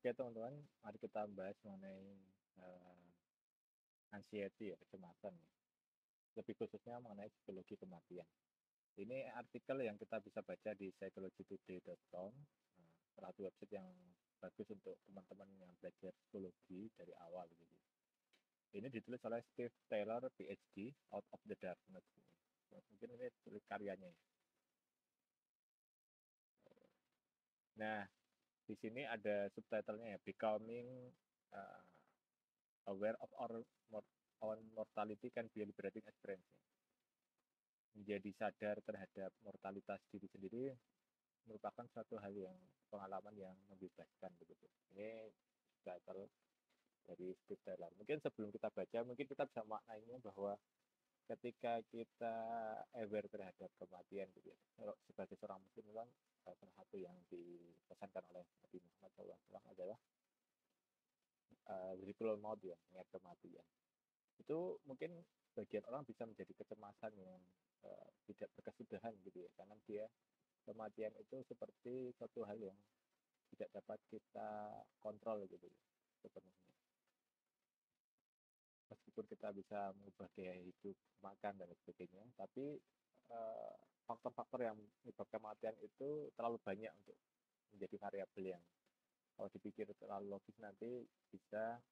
Oke teman-teman, mari kita bahas mengenai uh, anxiety ya, kecemasan ya. Lebih khususnya mengenai psikologi kematian. Ini artikel yang kita bisa baca di psychologytoday.com, salah satu website yang bagus untuk teman-teman yang belajar psikologi dari awal gitu. Ini ditulis oleh Steve Taylor, PhD, Out of the Darkness. Mungkin ini tulis karyanya ya. Nah, di sini ada subtitlenya ya, Becoming uh, Aware of Our Own Mortality Can Be a Liberating Experience. Menjadi sadar terhadap mortalitas diri sendiri merupakan suatu hal yang pengalaman yang membebaskan begitu. Ini subtitle dari Steve Taylor. Mungkin sebelum kita baca, mungkin kita bisa maknainya bahwa ketika kita aware terhadap kematian gitu ya. Kalau sebagai seorang muslim kan salah satu yang dipesankan oleh Nabi Muhammad SAW adalah zikul maut ya, ingat kematian. Itu mungkin bagian orang bisa menjadi kecemasan yang tidak berkesudahan gitu ya, karena dia kematian itu seperti suatu hal yang tidak dapat kita kontrol gitu ya, sepenuhnya. Meskipun kita bisa mengubah gaya hidup, makan dan sebagainya, tapi faktor-faktor yang menyebabkan kematian itu terlalu banyak untuk menjadi variabel yang kalau dipikir terlalu logis nanti bisa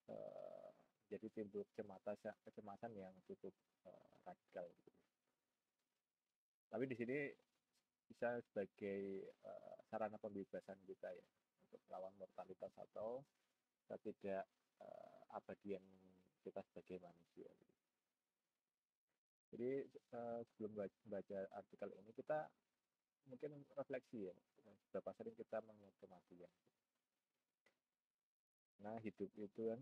uh, jadi timbul kecemasan yang cukup radikal gitu. Tapi di sini bisa sebagai sarana pembebasan kita ya untuk melawan mortalitas atau ketidak abadian kita sebagai manusia. Gitu. Jadi sebelum baca artikel ini kita mungkin refleksi ya seberapa sering kita mengingat kematian. Nah hidup itu kan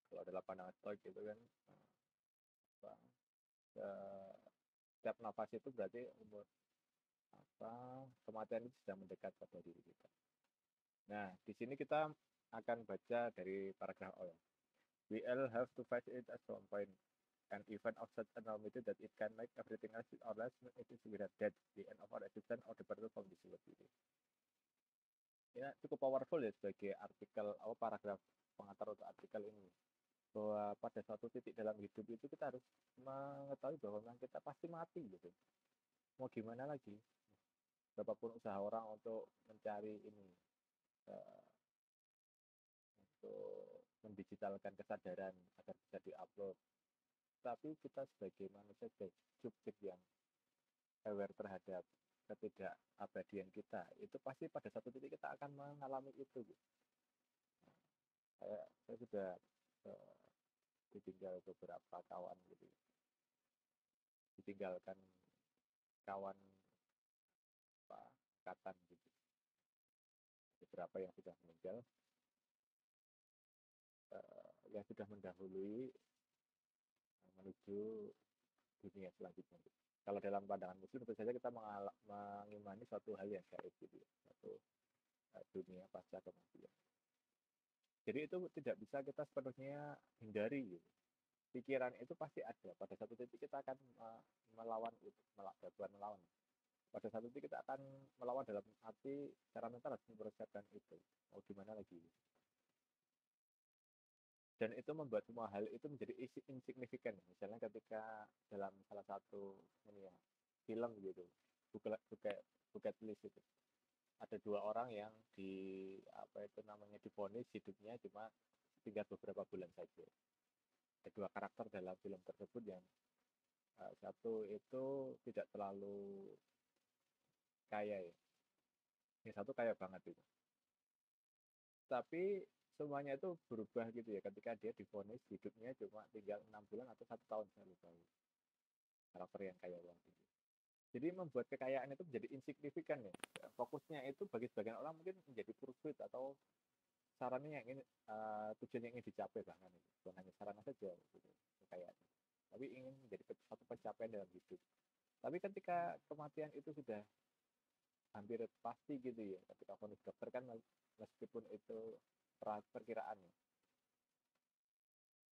kalau dalam pandangan stoik itu kan apa, setiap nafas itu berarti umur kematian itu sudah mendekat pada diri kita. Nah di sini kita akan baca dari paragraf awal. We all have to face it at some point. An event of such enormity that it can make everything else or less it is without death, the end of our existence or the birth from this world. Ya cukup powerful ya sebagai artikel atau paragraf pengantar untuk artikel ini, bahwa pada suatu titik dalam hidup itu kita harus mengetahui bahwa memang kita pasti mati gitu. Mau gimana lagi? Berapapun usaha orang untuk mencari ini, untuk mendigitalkan kesadaran agar bisa diupload, tapi kita sebagai manusia, sebagai subjek yang aware terhadap ketidakabadian kita, itu pasti pada satu titik kita akan mengalami itu. Saya sudah ditinggal beberapa kawan gitu, ditinggalkan kawan angkatan gitu, beberapa yang sudah meninggal, yang sudah mendahului menuju dunia selanjutnya. Gitu. Kalau dalam pandangan muslim tentu saja kita mengimani suatu hal yang gaib gitu ya, suatu dunia pasca kematian. Jadi itu tidak bisa kita sepenuhnya hindari gitu. Pikiran itu pasti ada. Pada satu titik kita akan melawan itu, bukan melawan. Pada satu titik kita akan melawan dalam arti secara mental harus mempersiapkan itu. Mau gimana lagi? Dan itu membuat semua hal itu menjadi insignifikan. Misalnya ketika dalam salah satu ini ya, film gitu, buket list itu, ada dua orang yang apa itu namanya divonis hidupnya cuma tinggal beberapa bulan saja. Ada dua karakter dalam film tersebut yang satu itu tidak terlalu kaya ya, yang satu kaya banget itu. Tapi semuanya itu berubah gitu ya ketika dia divonis hidupnya cuma tinggal 6 bulan atau 1 tahun, saya lupa karakter yang kaya banget itu. Jadi membuat kekayaan itu menjadi insignifikan ya. Fokusnya itu bagi sebagian orang mungkin menjadi pursuit atau sarannya yang ingin tujuan yang ingin dicapai, bahkan itu bukan hanya sarana saja gitu, kekayaan, tapi ingin menjadi satu pencapaian dalam hidup. Tapi ketika kematian itu sudah hampir pasti gitu ya, ketika vonis dokter kan meskipun itu perkiraan ya,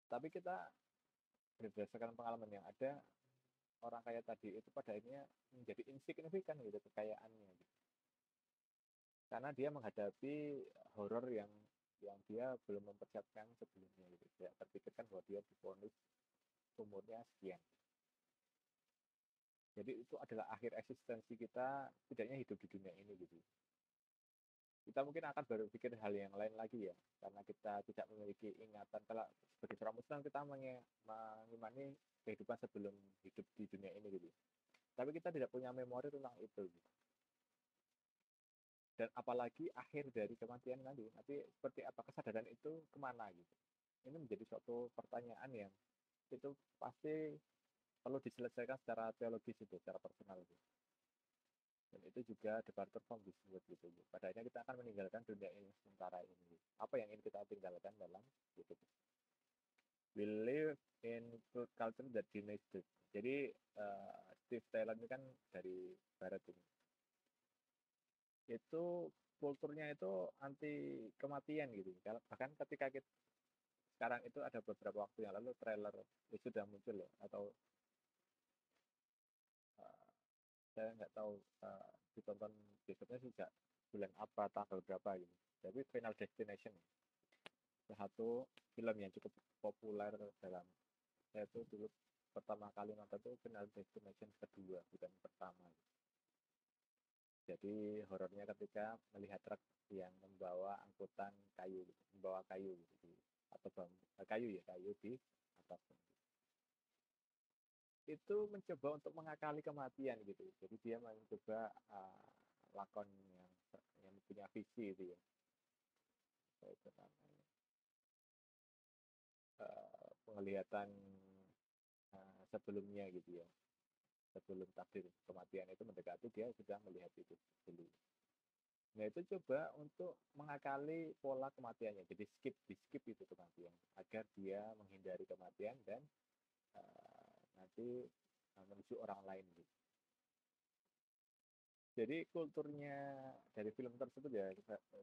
tapi kita berdasarkan pengalaman yang ada, orang kaya tadi itu pada akhirnya menjadi insignifikan gitu kekayaannya gitu. karena dia menghadapi horor yang dia belum mempersiapkan sebelumnya gitu. Dia terpikirkan bahwa dia divonis umurnya sekian. Jadi itu adalah akhir eksistensi kita, tidaknya hidup di dunia ini gitu. Kita mungkin akan baru pikir hal yang lain lagi ya, karena kita tidak memiliki ingatan. Kalau sebagai seorang muslim kita mengimani kehidupan sebelum hidup di dunia ini gitu. Tapi kita tidak punya memori tentang itu gitu. Dan apalagi akhir dari kematian nanti seperti apa kesadaran itu kemana gitu. Ini menjadi suatu pertanyaan yang itu pasti perlu diselesaikan secara teologis itu, secara personal itu. Dan itu juga departure from this world gitu. Pada akhirnya kita akan meninggalkan dunia ini sementara ini. Apa yang ingin kita tinggalkan dalam hidup? We live in culture that denies death. Jadi Steve Taylor ini kan dari barat ini. Itu kulturnya itu anti kematian gitu. Bahkan ketika kita sekarang itu ada beberapa waktu yang lalu trailer itu sudah muncul ya, atau saya nggak tahu ditonton besoknya sejak bulan apa tanggal berapa gitu. Tapi Final Destination salah satu film yang cukup populer dalam saya itu dulu pertama kali nonton itu Final Destination kedua bukan pertama. Jadi horornya ketika melihat truk yang membawa angkutan kayu, gitu. Membawa kayu gitu, atau kayu ya kayu di atas. Itu mencoba untuk mengakali kematian gitu. Jadi dia mencoba lakon yang punya visi itu ya. Itu namanya penglihatan sebelumnya gitu ya. Sebelum takdir kematian itu mendekati dia sudah melihat itu dulu. Nah itu coba untuk mengakali pola kematiannya. Jadi di skip itu kematian agar dia menghindari kematian dan nanti menuju orang lain gitu. Jadi kulturnya dari film tersebut ya,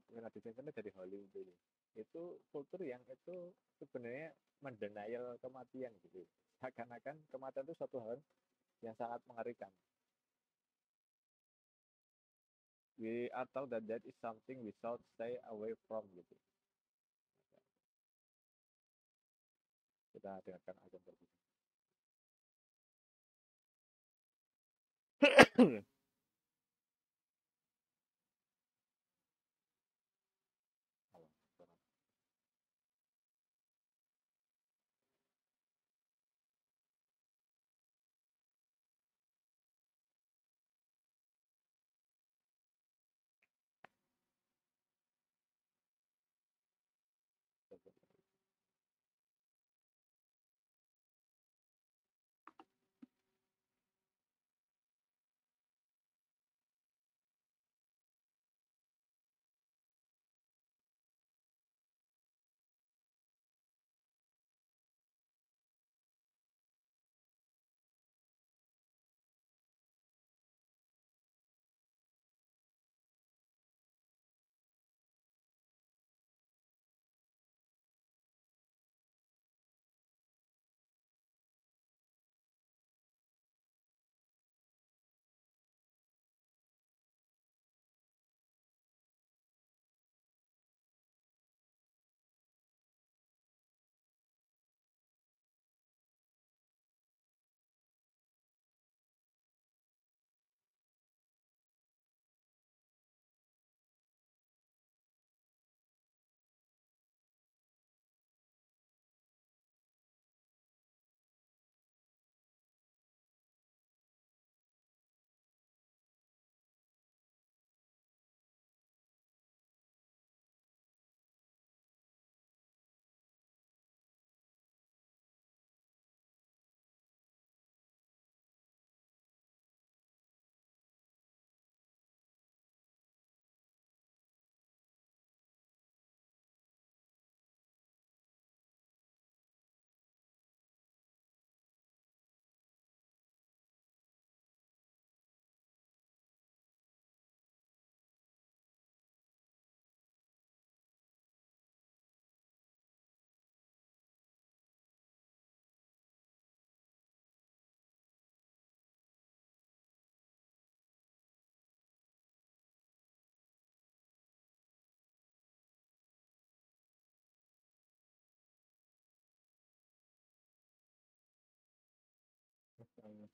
Final Destination dari Hollywood itu kultur yang itu sebenarnya mendenial kematian gitu. Seakan-akan kematian itu suatu hal yang sangat mengerikan. We are told that that is something we should stay away from gitu. Kita dengarkan aja terlebih. Mhm.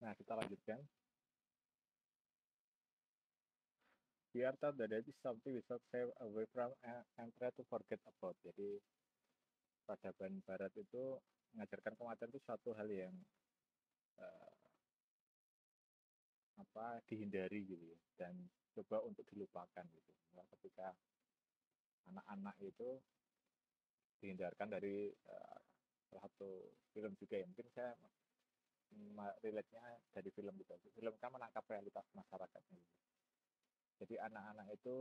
Nah, kita lanjutkan. We are taught that it is something we should stay away from and try to forget about. Jadi peradaban Barat itu mengajarkan kematian itu suatu hal yang uh, dihindari gitu ya, dan coba untuk dilupakan gitu. Nah, ketika anak-anak itu dihindarkan dari salah satu film juga ya, mungkin saya relate-nya dari film gitu. Film kan menangkap realitas masyarakatnya gitu. Jadi anak-anak itu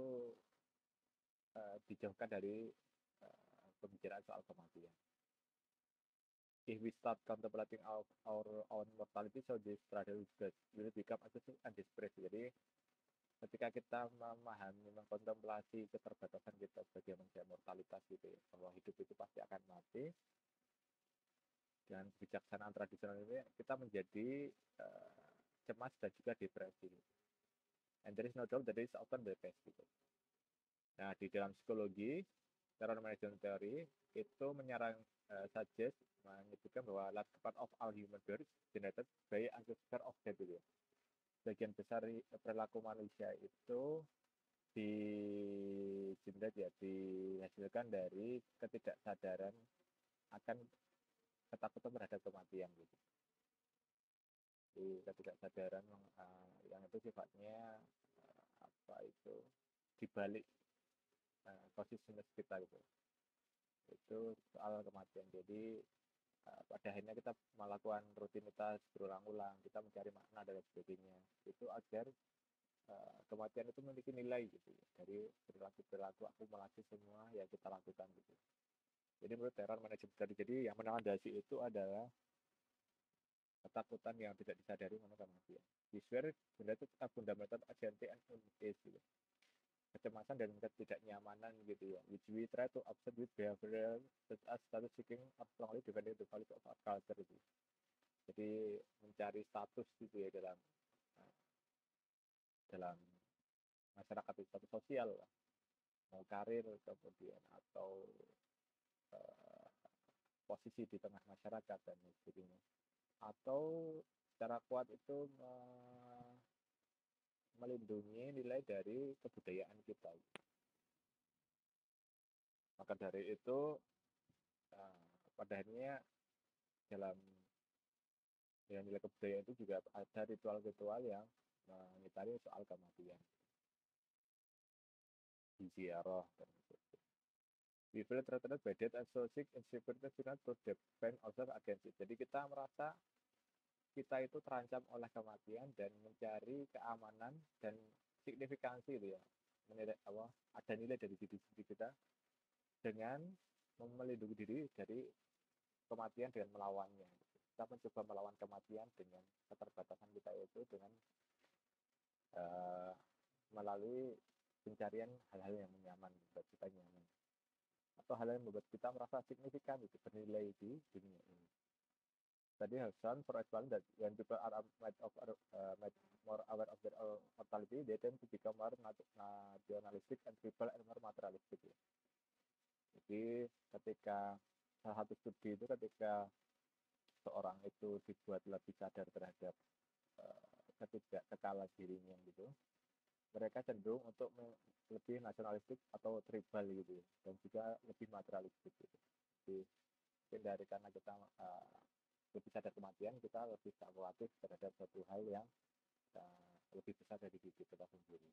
dijauhkan dari pembicaraan soal kematian. If we start contemplating our own mortality, so this struggle will become associated and desperate. Jadi ketika kita memahami, mengkontemplasi keterbatasan kita sebagai manusia, mortalitas gitu ya, bahwa hidup itu pasti akan mati, dan kebijaksanaan tradisional ini kita menjadi cemas dan juga depresi. And there is no doubt that is often the case gitu. Nah, di dalam psikologi, terror management theory itu suggest menyebutkan bahwa large part of all human beings generated by ancestor of death gitu ya. Bagian besar perilaku manusia itu dihasilkan dari ketidaksadaran akan ketakutan terhadap kematian gitu. Jadi ketidaksadaran yang itu sifatnya dibalik consciousness kita gitu. Itu soal kematian. Jadi pada akhirnya kita melakukan rutinitas berulang-ulang, kita mencari makna dan sebagainya. Itu agar kematian itu memiliki nilai gitu ya, dari perilaku akumulasi semua yang kita lakukan gitu. Jadi menurut terror management tadi, jadi yang melandasi itu adalah ketakutan yang tidak disadari mengenai kematian. This were related to fundamental anxiety and unease gitu. Kecemasan dan ketidaknyamanan gitu ya, which we try to offset with behavioral such as status seeking or strongly defending the value of our culture itu. Jadi mencari status gitu ya dalam masyarakat itu, status sosial lah, mau karir kemudian atau posisi di tengah masyarakat dan sebagainya, atau secara kuat itu melindungi nilai dari kebudayaan kita. Maka dari itu pada akhirnya dalam nilai kebudayaan itu juga ada ritual-ritual yang mengitari soal kematian, ziarah dan sebagainya. We feel threatened by death and so seek insecurity to defend ourselves against it. Jadi kita merasa kita itu terancam oleh kematian dan mencari keamanan dan signifikansi itu ya, ada nilai dari diri kita dengan melindungi diri dari kematian dengan melawannya. Kita mencoba melawan kematian dengan keterbatasan kita itu dengan melalui pencarian hal-hal yang nyaman, membuat kita nyaman, atau hal yang membuat kita merasa signifikan itu, bernilai di dunia ini. Tadi Hassan for example that when people are more aware of their mortality, they tend to become more nationalistic and people are more materialistic. Jadi ketika salah satu studi itu ketika seorang itu dibuat lebih sadar terhadap kekalan dirinya gitu, mereka cenderung untuk lebih nasionalistik atau tribal gitu, dan juga lebih materialistik gitu. Jadi dari karena kita lebih sadar kematian, kita lebih kalkulatif terhadap suatu hal yang lebih besar dari diri kita sendiri.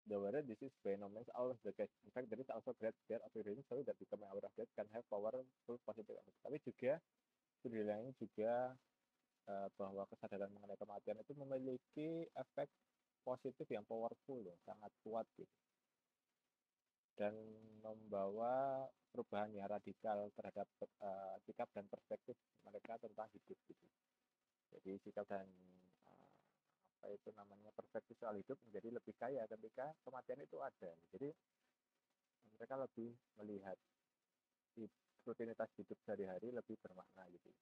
The whether this is phenomenon always the case. In fact, there is also great fear of reading, so that becoming aware of death can have powerful positive effect. Tapi juga lain juga bahwa kesadaran mengenai kematian itu memiliki efek positif yang powerful loh, sangat kuat gitu, dan membawa perubahan yang radikal terhadap sikap dan perspektif mereka tentang hidup gitu. Jadi sikap dan perspektif soal hidup menjadi lebih kaya ketika kematian itu ada. Jadi mereka lebih melihat rutinitas hidup sehari-hari lebih bermakna gitu.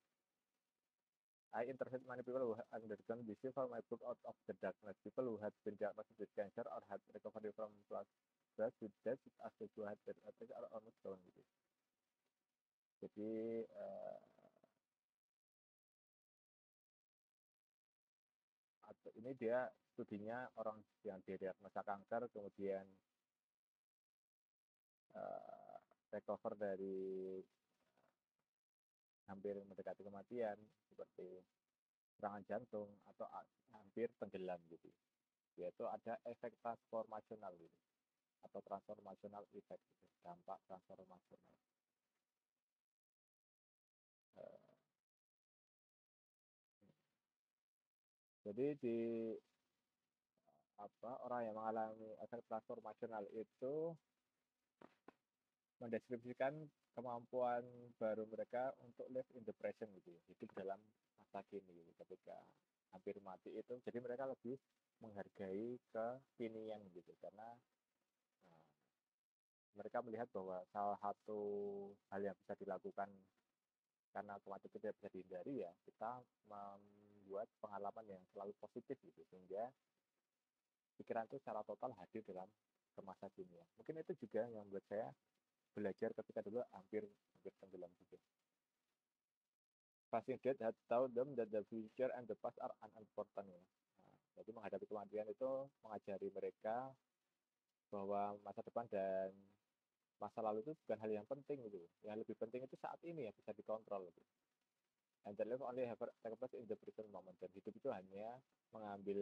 I interviewed many people who had undergone disease for my book Out of the Darkness. People who had been diagnosed with cancer or had recovered from plasma with death as they had their are almost gone gitu. Jadi Ini dia studinya orang yang didiagnosa kanker kemudian uh, recover dari hampir mendekati kematian seperti serangan jantung atau hampir tenggelam gitu. Yaitu ada efek transformasional gitu atau transformational effect gitu, dampak transformasional. Jadi di orang yang mengalami efek transformasional itu mendeskripsikan kemampuan baru mereka untuk live in the present gitu, hidup dalam masa kini gitu. Ketika hampir mati itu, jadi mereka lebih menghargai kekinian gitu, karena mereka melihat bahwa salah satu hal yang bisa dilakukan karena kematian itu tidak bisa dihindari ya, kita membuat pengalaman yang selalu positif gitu, sehingga pikiran itu secara total hadir dalam masa kini ya. Mungkin itu juga yang membuat saya belajar ketika dulu hampir tenggelam juga. Passing death had taught them that the future and the past are unimportant ya. Nah, jadi menghadapi kematian itu mengajari mereka bahwa masa depan dan masa lalu itu bukan hal yang penting gitu. Yang lebih penting itu saat ini ya, bisa dikontrol gitu. And the life only have take place in the present moment. Dan hidup itu hanya mengambil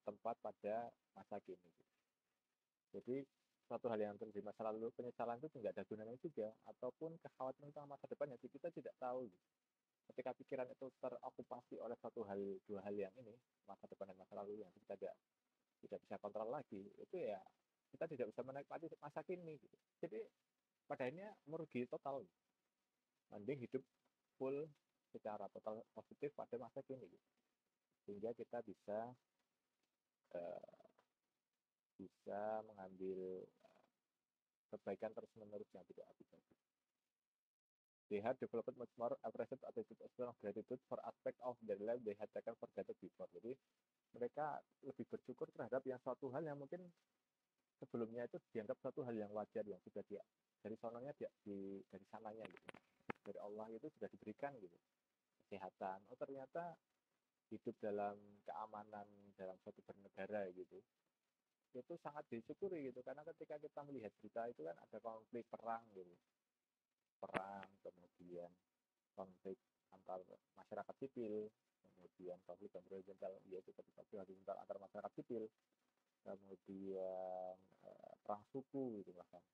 tempat pada masa kini gitu. Jadi suatu hal yang terjadi masa lalu, penyesalan itu tidak ada gunanya juga, ataupun kekhawatiran tentang masa depan yang kita tidak tahu gitu. Ketika pikiran itu terokupasi oleh satu hal, dua hal yang ini, masa depan dan masa lalu yang kita tidak bisa kontrol lagi, itu ya kita tidak bisa menikmati masa kini gitu. Jadi pada akhirnya merugi total. Mending hidup full secara total positif pada masa kini gitu. Sehingga kita bisa mengambil kebaikan terus menerus yang tidak habis-habis. They had developed much more appreciative attitude as well of gratitude for aspect of their life they had taken for granted before. Jadi mereka lebih bersyukur terhadap yang suatu hal yang mungkin sebelumnya itu dianggap suatu hal yang wajar, yang sudah dia dari sononya dari sananya gitu, dari Allah itu sudah diberikan gitu kesehatan. Oh ternyata hidup dalam keamanan dalam suatu bernegara gitu itu sangat disyukuri gitu, karena ketika kita melihat berita itu kan ada konflik perang gitu, perang kemudian konflik antar masyarakat sipil, kemudian konflik horizontal yaitu ketika horizontal antar masyarakat sipil, kemudian perang suku gitu bahkan,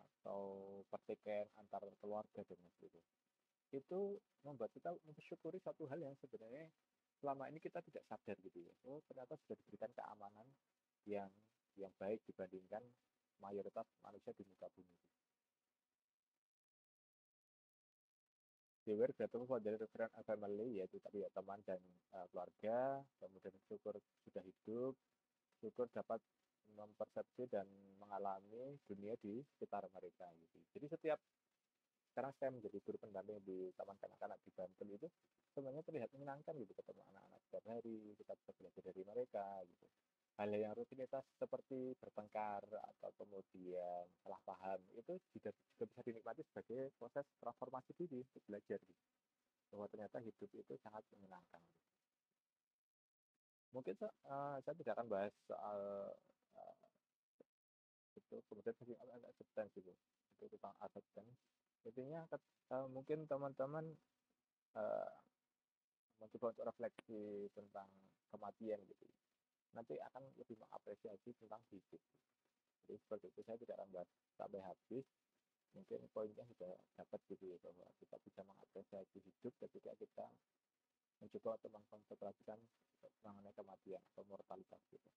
atau pertikaian antar keluarga dan sebagainya. Itu membuat kita mensyukuri satu hal yang sebenarnya selama ini kita tidak sadar gitu ya. Oh ternyata sudah diberikan keamanan yang baik dibandingkan mayoritas manusia di muka bumi. They were grateful for their friend and family, yaitu tadi ya teman dan keluarga, kemudian syukur sudah hidup, syukur dapat mempersepsi dan mengalami dunia di sekitar mereka gitu. Jadi setiap sekarang saya menjadi guru pendamping di taman kanak-kanak di Banten itu sebenarnya terlihat menyenangkan gitu, ketemu anak-anak setiap hari, kita bisa belajar dari mereka gitu. Hal yang rutinitas seperti bertengkar atau kemudian salah paham itu juga bisa dinikmati sebagai proses transformasi diri untuk belajar gitu, bahwa ternyata hidup itu sangat menyenangkan gitu. Mungkin saya tidak akan bahas soal itu, kemudian acceptance itu tentang acceptance. Intinya mungkin teman-teman uh, mencoba untuk refleksi tentang kematian gitu, nanti akan lebih mengapresiasi tentang hidup. Jadi seperti itu, saya tidak akan bahas sampai habis. Mungkin poinnya sudah dapat gitu ya, bahwa kita bisa mengapresiasi hidup ketika kita mencoba untuk mengkontemplasikan mengenai kematian atau mortalitas gitu.